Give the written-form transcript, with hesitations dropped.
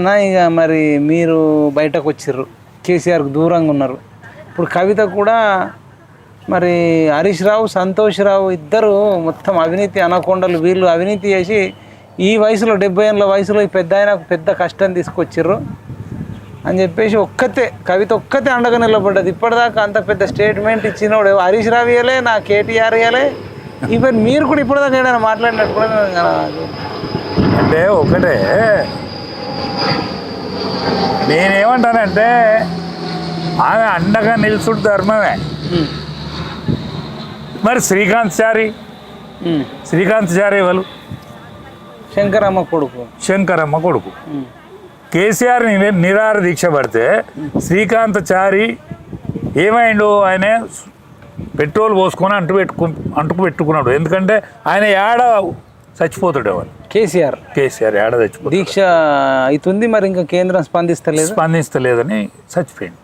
ఇక మరి మీరు బయటకు వచ్చిర్రు, కేసీఆర్కు దూరంగా ఉన్నారు. ఇప్పుడు కవిత కూడా మరి హరీష్ రావు, సంతోష్ రావు ఇద్దరు మొత్తం అవినీతి అనకొండలు. వీళ్ళు అవినీతి చేసి ఈ వయసులో 70 ఏళ్ళ వయసులో ఈ పెద్ద ఆయనకు పెద్ద కష్టం తీసుకొచ్చిర్రు అని చెప్పేసి కవిత ఒక్కతే అండగా నిలబడ్డది. ఇప్పటిదాకా అంత పెద్ద స్టేట్మెంట్ ఇచ్చినోడు హరీష్ రావు ఇవ్వలే, నా కేటీఆర్ ఇవ్వలే. ఈవెన్ మీరు కూడా ఇప్పటిదాకా ఏదైనా మాట్లాడినట్టు కూడా అంటే ఒకటే నేనేమంటానంటే ఆమె అండగా నిలుచుడు ధర్మమే. మరి శ్రీకాంత్ చారి వాళ్ళు శంకరమ్మ కొడుకు కేసీఆర్ నిరాహార దీక్ష పడితే శ్రీకాంత్ చారి ఏమైండు? ఆయన పెట్రోల్ పోసుకొని అంటుకు పెట్టుకున్నాడు. ఎందుకంటే ఆయన ఏడ చచ్చిపోతాడు. వాళ్ళు కేసీఆర్ ఏడ చచ్చిపోతాడు. దీక్ష అవుతుంది, మరి ఇంకా కేంద్రం స్పందిస్తలేదని చచ్చిపోయింది.